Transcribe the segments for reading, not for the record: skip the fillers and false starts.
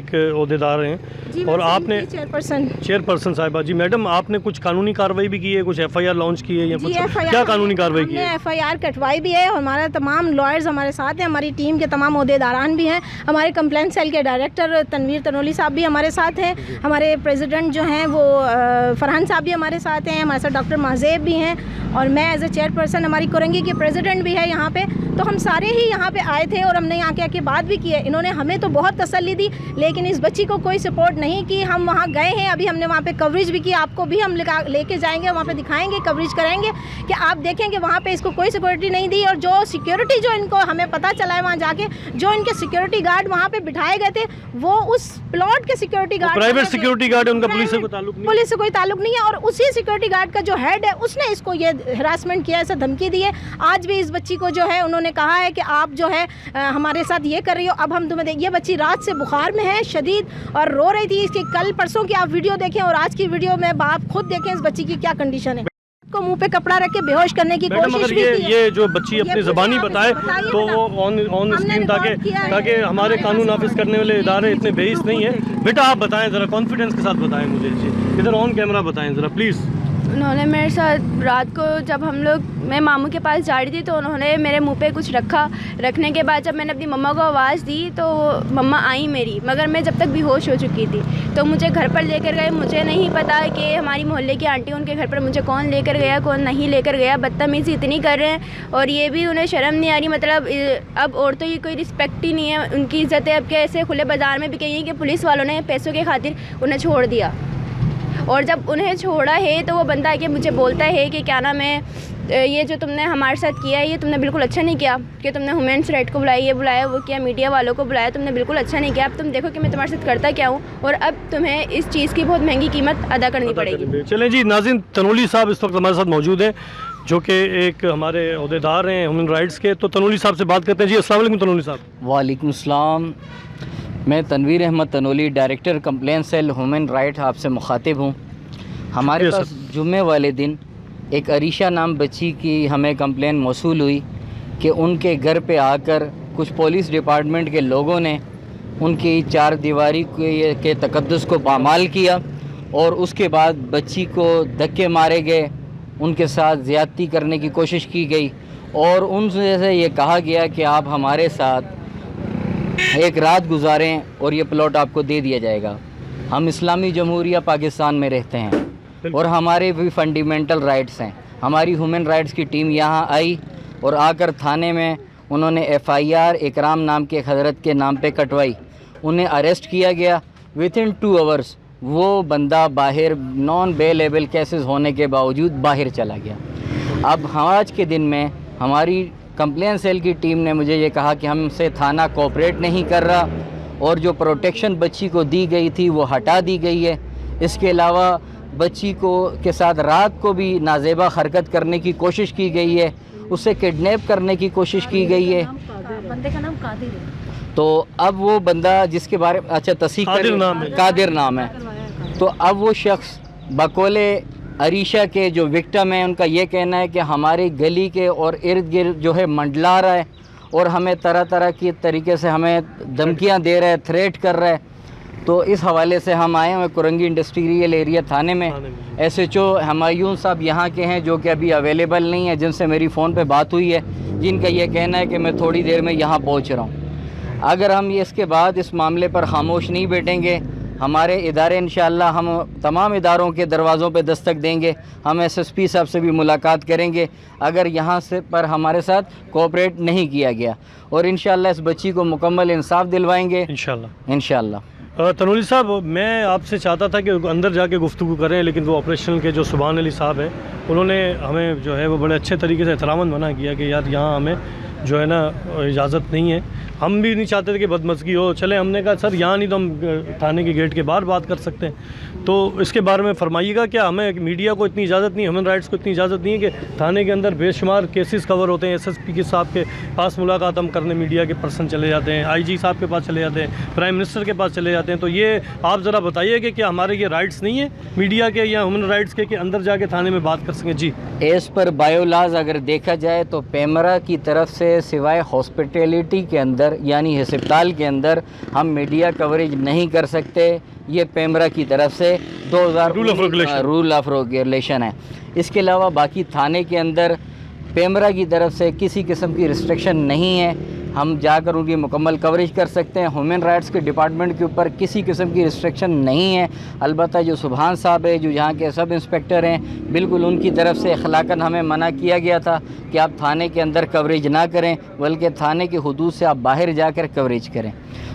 ایک عہدیدار ہیں اور آپ نے چیئرپرسن صاحبہ. جی میڈم, آپ نے کچھ قانونی کارروائی بھی کی ہے, کچھ FIR لانچ کی ہے یا کچھ کیا قانونی کارروائی کی ہے؟ ہم نے FIR کٹوائی بھی ہے, اور ہمارا تمام لائرز ہمارے ساتھ ہیں, ہماری ٹیم کے تمام عہدیداران بھی ہیں, ہمارے کمپلین سیل کے ڈائریکٹر تنویر تنولی صاحب بھی ہمارے ساتھ ہیں, ہمارے پریزیڈنٹ جو ہیں وہ فرحان صاحب بھی ہمارے ساتھ ہیں, ہمارے ساتھ ڈاکٹر مہذیب بھی ہیں, اور میں ایز اے چیئرپرسن, ہماری کورنگی کی پریزیڈنٹ بھی ہے یہاں پہ. تو ہم سارے ہی یہاں پہ آئے تھے اور ہم نے یہاں کے بات بھی کی ہے. انہوں نے ہمیں تو بہت تسلی دی, لیکن اس بچی کو کوئی سپورٹ نہیں کی. ہم وہاں گئے ہیں, ابھی ہم نے وہاں پہ کوریج بھی کی, آپ کو بھی ہم لے کے جائیں گے, وہاں پہ دکھائیں گے, کوریج کریں گے کہ آپ دیکھیں کہ وہاں پہ اس کو کوئی سیکورٹی نہیں دی. اور جو سیکورٹی جو ان کو ہمیں پتہ چلا ہے وہاں جا کے, جو ان کے سیکورٹی گارڈ وہاں پہ بٹھائے گئے تھے, وہ اس پلاٹ کے security guard, private security guard ہے, ان کا پولیس سے کوئی تعلق نہیں, پولیس سے کوئی تعلق نہیں ہے. اور اسی سیکورٹی گارڈ کا جو ہیڈ ہے اس نے اس کو یہ ہراسمنٹ کیا, ایسا دھمکی دی ہے. آج بھی اس بچی کو جو ہے انہوں نے کہا ہے کہ آپ جو ہے ہمارے ساتھ یہ کر رہی ہو, اب ہم تمہیں یہ بچی رات سے بخار میں ہے شدید اور رو رہی تھی. اس کی کل پرسوں کی آپ ویڈیو دیکھیں اور آج کی ویڈیو میں آپ خود دیکھیں اس بچی کی کیا کنڈیشن ہے. کو منہ پہ کپڑا رکھ کے بے ہوش کرنے کی کوشش بھی کی ہے. یہ جو بچی اپنی زبانی بتائے تو وہ آن اسکرین, تاکہ ہمارے قانون نافذ کرنے والے ادارے اتنے بےحیث نہیں ہیں. بیٹا آپ بتائیں ذرا, کانفیڈنس کے ساتھ بتائیں مجھے, جی ادھر آن کیمرہ بتائیں ذرا پلیز. انہوں نے میرے ساتھ رات کو جب ہم لوگ, میں ماموں کے پاس جا رہی تھی تو انہوں نے میرے منہ پہ کچھ رکھا. رکھنے کے بعد جب میں نے اپنی مما کو آواز دی تو مما آئیں میری, مگر میں جب تک بے ہوش ہو چکی تھی. تو مجھے گھر پر لے کر گئے. مجھے نہیں پتا کہ ہماری محلے کی آنٹی, ان کے گھر پر مجھے کون لے کر گیا کون نہیں لے کر گیا. بدتمیزی اتنی کر رہے ہیں, اور یہ بھی انہیں شرم نہیں آ رہی. مطلب اب عورتوں کی کوئی رسپیکٹ ہی نہیں ہے, ان کی عزت ہے اب کہ ایسے کھلے بازار میں بھی کہیں کہ پولیس والوں نے پیسوں کے خاطر انہیں چھوڑ دیا. اور جب انہیں چھوڑا ہے تو وہ بندہ کہ مجھے بولتا ہے کہ کیا نام ہے, یہ جو تم نے ہمارے ساتھ کیا ہے یہ تم نے بالکل اچھا نہیں کیا, کہ تم نے ہیومنس رائٹ کو بلایا, یہ بلایا, وہ کیا, میڈیا والوں کو بلایا, تم نے بالکل اچھا نہیں کیا. اب تم دیکھو کہ میں تمہارے ساتھ کرتا کیا ہوں, اور اب تمہیں اس چیز کی بہت مہنگی قیمت ادا کرنی پڑے گی. چلیں جی ناظرین, تنولی صاحب اس وقت ہمارے ساتھ موجود ہیں جو کہ ایک ہمارے عہدیدار ہیں ہیومن رائٹس کے. تو تنولی صاحب سے بات کرتے ہیں. جی السلام علیکم تنولی صاحب. وعلیکم السلام. میں Tanveer Ahmed Tanoli, director complaint cell human right آپ سے مخاطب ہوں. ہمارے پاس جمعے والے دن ایک عریشہ نام بچی کی ہمیں کمپلین موصول ہوئی کہ ان کے گھر پہ آ کر کچھ پولیس ڈپارٹمنٹ کے لوگوں نے ان کی چار دیواری کے تقدس کو پامال کیا, اور اس کے بعد بچی کو دھکے مارے گئے, ان کے ساتھ زیادتی کرنے کی کوشش کی گئی, اور ان سے یہ کہا گیا کہ آپ ہمارے ساتھ ایک رات گزاریں اور یہ پلاٹ آپ کو دے دیا جائے گا. ہم اسلامی جمہوریہ پاکستان میں رہتے ہیں اور ہمارے بھی فنڈامنٹل رائٹس ہیں. ہماری ہیومن رائٹس کی ٹیم یہاں آئی اور آ کر تھانے میں انہوں نے FIR اکرام نام کے حضرت کے نام پہ کٹوائی. انہیں اریسٹ کیا گیا. within 2 hours وہ بندہ باہر, نان بیلیبل کیسز ہونے کے باوجود باہر چلا گیا. اب آج کے دن میں ہماری کمپلین سیل کی ٹیم نے مجھے یہ کہا کہ ہم سے تھانہ کوآپریٹ نہیں کر رہا, اور جو پروٹیکشن بچی کو دی گئی تھی وہ ہٹا دی گئی ہے. اس کے علاوہ بچی کے ساتھ رات کو بھی نازیبا حرکت کرنے کی کوشش کی گئی ہے, اسے کڈنیپ کرنے کی کوشش کی گئی ہے. بندے کا نام قادر ہے. تو اب وہ بندہ جس کے بارے میں تصدیق قادر نام ہے, تو اب وہ شخص بقول عریشہ کے جو وکٹم ہیں ان کا یہ کہنا ہے کہ ہماری گلی کے اور ارد گرد جو ہے منڈلا رہا ہے, اور ہمیں طرح طرح کی طریقے سے ہمیں دھمکیاں دے رہا ہے, تھریٹ کر رہا ہے. تو اس حوالے سے ہم آئے ہیں کورنگی انڈسٹریل ایریا تھانے میں. SHO ہمایوں صاحب یہاں کے ہیں جو کہ ابھی اویلیبل نہیں ہے, جن سے میری فون پہ بات ہوئی ہے, جن کا یہ کہنا ہے کہ میں تھوڑی دیر میں یہاں پہنچ رہا ہوں. اگر ہم اس کے بعد اس معاملے پر خاموش نہیں بیٹھیں گے, ہمارے ادارے انشاءاللہ ہم تمام اداروں کے دروازوں پہ دستک دیں گے. ہم SSP صاحب سے بھی ملاقات کریں گے اگر یہاں سے پر ہمارے ساتھ کوآپریٹ نہیں کیا گیا, اور انشاءاللہ اس بچی کو مکمل انصاف دلوائیں گے انشاءاللہ. تنولی صاحب, میں آپ سے چاہتا تھا کہ اندر جا کے گفتگو کریں, لیکن وہ آپریشنل کے جو سبحان علی صاحب ہیں انہوں نے ہمیں جو ہے وہ بڑے اچھے طریقے سے احتراماً منع کیا کہ یار یہاں ہمیں جو ہے نا اجازت نہیں ہے. ہم بھی نہیں چاہتے تھے کہ بدمزگی ہو. چلے ہم نے کہا سر یہاں نہیں تو ہم تھانے کے گیٹ کے باہر بات کر سکتے ہیں. تو اس کے بارے میں فرمائیے گا, کیا ہمیں میڈیا کو اتنی اجازت نہیں, ہیومن رائٹس کو اتنی اجازت نہیں ہے کہ تھانے کے اندر بے شمار کیسز کور ہوتے ہیں, SSP کے صاحب کے پاس ملاقات ہم کرنے میڈیا کے پرسن چلے جاتے ہیں, IG صاحب کے پاس چلے جاتے ہیں, پرائم منسٹر کے پاس چلے جاتے ہیں. تو یہ آپ ذرا بتائیے کہ کیا ہمارے یہ رائٹس نہیں ہیں میڈیا کے یا ہیومن رائٹس کے کہ اندر جا کے تھانے میں بات کر سکیں؟ جی ایز پر بایو لاز اگر دیکھا جائے تو پیمرا کی طرف سے سوائے ہاسپٹیلٹی کے اندر یعنی ہسپتال کے اندر ہم میڈیا کوریج نہیں کر سکتے. یہ پیمرا کی طرف سے 2000 رول آف ریگولیشن ہے. اس کے علاوہ باقی تھانے کے اندر پیمرا کی طرف سے کسی قسم کی ریسٹرکشن نہیں ہے. ہم جا کر ان کی مکمل کوریج کر سکتے ہیں. ہیومن رائٹس کے ڈپارٹمنٹ کے اوپر کسی قسم کی ریسٹرکشن نہیں ہے. البتہ جو سبحان صاحب ہے جو یہاں کے سب انسپیکٹر ہیں, بالکل ان کی طرف سے اخلاقاً ہمیں منع کیا گیا تھا کہ آپ تھانے کے اندر کوریج نہ کریں بلکہ تھانے کی حدود سے آپ باہر جا کر کوریج کریں.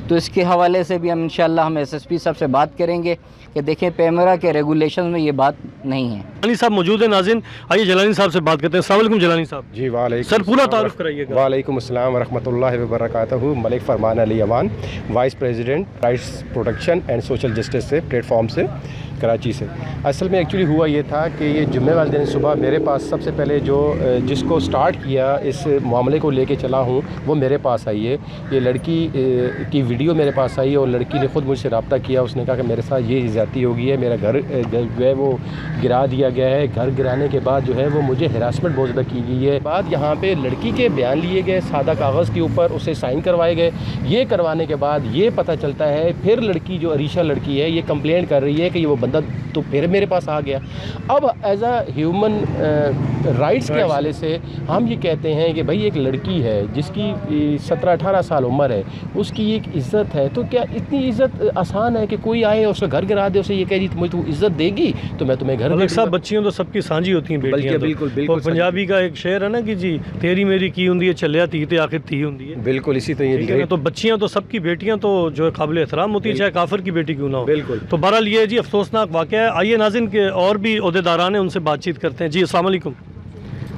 تو اس کے حوالے سے بھی انشاءاللہ ہم ایس ایس پی صاحب سے بات کریں گے کہ دیکھیں پیمرا کے ریگولیشن میں یہ بات نہیں ہے. جیلانی صاحب موجود ہیں. ناظرین آئیے جیلانی صاحب سے بات کرتے ہیں. السلام علیکم جیلانی صاحب. جی وعلیکم سر پورا تعارف کرائیے گا. وعلیکم السلام ورحمۃ اللہ وبرکاتہ. ملک فرمان علی امان, vice president rights protection and social justice سے پلیٹ فارم سے کراچی سے. اصل میں ایکچولی ہوا یہ تھا کہ یہ جمعے والے دن صبح میرے پاس سب سے پہلے جس کو سٹارٹ کیا اس معاملے کو لے کے چلا ہوں وہ میرے پاس آئی ہے. یہ لڑکی کی ویڈیو میرے پاس آئی اور لڑکی نے خود مجھ سے رابطہ کیا. اس نے کہا کہ میرے ساتھ یہ زیادتی ہو گئی ہے, میرا گھر جو ہے وہ گرا دیا گیا ہے. گھر گرانے کے بعد جو ہے وہ مجھے ہراسمنٹ بہت زیادہ کی گئی ہے. بعد یہاں پہ لڑکی کے بیان لیے گئے سادہ کاغذ کے اوپر, اسے سائن کروائے گئے. یہ کروانے کے بعد یہ پتہ چلتا ہے پھر لڑکی جو عریشہ لڑکی ہے یہ کمپلین کر رہی ہے کہ یہ وہ بندہ تو پھر میرے پاس آ گیا. اب ایز اے ہیومن رائٹس کے حوالے سے ہم یہ کہتے ہیں کہ بھائی ایک لڑکی ہے جس کی 17-18 سال عمر ہے, اس کی ایک عزت ہے. تو کیا اتنی عزت آسان ہے کہ کوئی آئے اور اس کا گھر گرا دے, اسے یہ کہہ دی مجھے تو عزت دے گی تو میں تمہیں گھر. صاحب بچیوں تو سب کی سانجھی ہوتی ہیں بیٹیاں. بالکل پنجابی کا ایک شعر ہے نا کہ جی تیری میری کی ہوں چلیا تھی تے آخر تھی ہوں. بالکل اسی طرح تو بچیاں تو سب کی بیٹیاں تو جو ہے قابل احترام ہوتی ہے چاہے کافر کی بیٹی کیوں نہ ہو. بالکل. تو بہرحال یہ جی افسوسناک واقعہ ہے. آئیے ناظرین کے اور بھی عہدیداران ہیں ان سے بات چیت کرتے ہیں. جی السلام علیکم.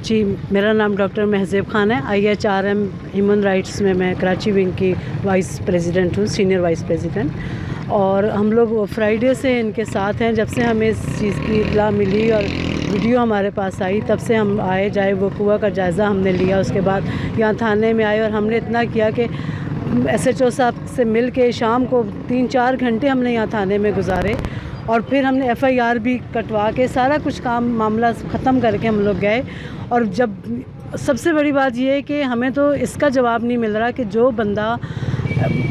جی میرا نام ڈاکٹر مہذیب خان ہے. IHRM ہیومن رائٹس میں کراچی ونگ کی وائس پریزیڈنٹ ہوں, سینئر وائس پریزیڈنٹ. اور ہم لوگ فرائیڈے سے ان کے ساتھ ہیں. جب سے ہمیں اس چیز کی اطلاع ملی اور ویڈیو ہمارے پاس آئی تب سے ہم آئے, جائے وقوع کا جائزہ ہم نے لیا. اس کے بعد یہاں تھانے میں آئے اور ہم نے اتنا کیا کہ SHO صاحب سے مل کے شام کو 3-4 گھنٹے ہم نے یہاں تھانے میں گزارے اور پھر ہم نے FIR بھی کٹوا کے سارا کچھ کام معاملہ ختم کر کے ہم لوگ گئے. اور جب سب سے بڑی بات یہ ہے کہ ہمیں تو اس کا جواب نہیں مل رہا کہ جو بندہ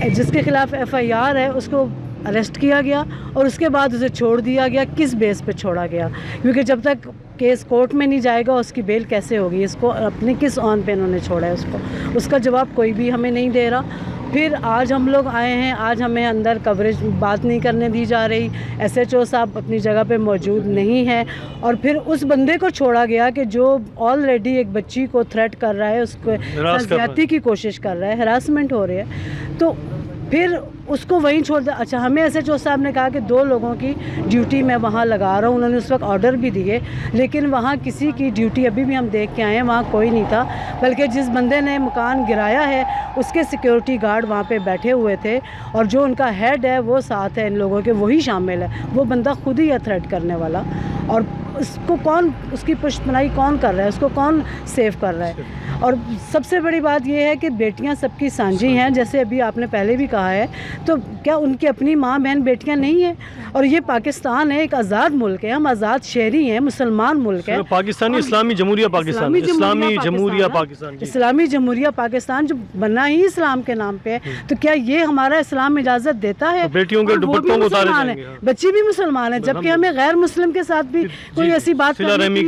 جس کے خلاف FIR ہے اس کو اریسٹ کیا گیا اور اس کے بعد اسے چھوڑ دیا گیا, کس بیس پہ چھوڑا گیا. کیونکہ جب تک کیس کورٹ میں نہیں جائے گا اس کی بیل کیسے ہوگی, اس کو اپنے کس آن پہ انہوں نے چھوڑا ہے اس کا جواب کوئی بھی ہمیں نہیں دے رہا. پھر آج ہم لوگ آئے ہیں, آج ہمیں اندر کوریج بات نہیں کرنے دی جا رہی. SHO صاحب اپنی جگہ پہ موجود نہیں ہے اور پھر اس بندے کو چھوڑا گیا کہ جو آلریڈی ایک بچی کو تھریٹ کر رہا ہے, اس کو زیادتی کی کوشش کر رہا ہے, ہراسمنٹ ہو رہی ہے, تو پھر اس کو وہیں چھوڑ دیا. اچھا ہمیں SHO صاحب نے کہا کہ 2 لوگوں کی ڈیوٹی میں وہاں لگا رہا ہوں. انہوں نے اس وقت آرڈر بھی دیے لیکن وہاں کسی کی ڈیوٹی ابھی بھی ہم دیکھ کے آئے ہیں وہاں کوئی نہیں تھا, بلکہ جس بندے نے مکان گرایا ہے اس کے سیکیورٹی گارڈ وہاں پہ بیٹھے ہوئے تھے اور جو ان کا ہیڈ ہے وہ ساتھ ہے ان لوگوں کے, وہی شامل ہے. وہ بندہ خود ہی ہے تھریٹ کرنے والا. اور اس کو کون, اس کی پشت پناہی کون کر رہا ہے, اس کو کون سیو کر رہا ہے. اور سب سے بڑی بات یہ ہے کہ بیٹیاں سب کی سانجھی ہیں, جیسے ابھی آپ نے پہلے بھی کہا ہے. تو کیا ان کی اپنی ماں بہن بیٹیاں نہیں ہیں؟ اور یہ پاکستان ہے, ایک آزاد ملک ہے, ہم آزاد شہری ہیں, مسلمان ملک ہے. پاکستانی اسلامی جمہوریہ پاکستان, اسلامی جمہوریہ پاکستان, اسلامی جمہوریہ پاکستان جو بنا ہی اسلام کے نام پہ ہے. تو کیا یہ ہمارا اسلام اجازت دیتا ہے؟ بیٹیوں کے دوپٹوں کو اتارے جائیں گے, بچی بھی مسلمان ہے, جبکہ ہمیں غیر مسلم کے ساتھ بھی کوئی ایسی بات کرنے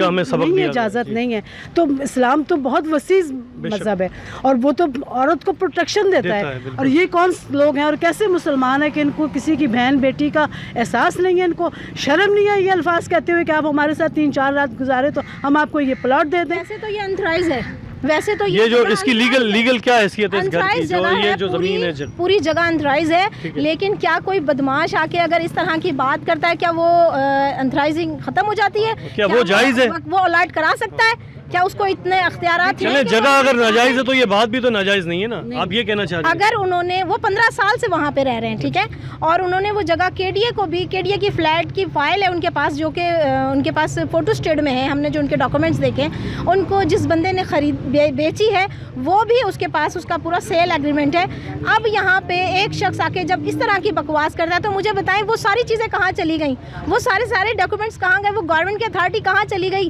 کی اجازت نہیں ہے. تو اسلام تو بہت وسیع مذہب ہے اور وہ تو عورت کو پروٹیکشن دیتا ہے. اور یہ کون لوگ ہیں اور کیسے مسلمان ہیں کہ ان کو کسی کی بہن بیٹی کا احساس نہیں ہے, ان کو شرم نہیں ہے یہ الفاظ کہتے ہوئے کہ آپ ہمارے ساتھ 3-4 رات گزارے تو ہم آپ کو یہ پلاٹ دے دیں. ویسے تو یہ انتھرائز ہے, ویسے تو یہ جو اس کی لیگل کیا حیثیت ہے اس گھر کی, جو یہ جو زمین ہے پوری جگہ انتھرائز ہے. لیکن کیا کوئی بدماش آ کے اگر اس طرح کی بات کرتا ہے کیا وہ انتھرائزنگ ختم ہو جاتی ہے؟ کیا وہ جائز ہے؟ وہ الاٹ کرا سکتا ہے؟ کیا اس کو اتنے اختیارات ہیں؟ جگہ اگر ناجائز ہے تو یہ بات بھی تو ناجائز نہیں ہے نا, آپ یہ کہنا چاہتے ہیں. اگر انہوں نے, وہ 15 سال سے وہاں پہ رہ رہے ہیں, ٹھیک ہے, اور انہوں نے وہ جگہ KDA کو بھی, KDA کی فلیٹ کی فائل ہے ان کے پاس جو کہ ان کے پاس فوٹو اسٹیٹ میں ہے, ہم نے جو ان کے ڈاکومنٹس دیکھے, ان کو جس بندے نے بیچی ہے وہ بھی اس کے پاس اس کا پورا سیل ایگریمنٹ ہے. اب یہاں پہ ایک شخص آ کے جب اس طرح کی بکواس کرتا ہے تو مجھے بتائیں وہ ساری چیزیں کہاں چلی گئیں, وہ سارے ڈاکومنٹس کہاں گئے, وہ گورنمنٹ کی اتھارٹی کہاں چلی گئی,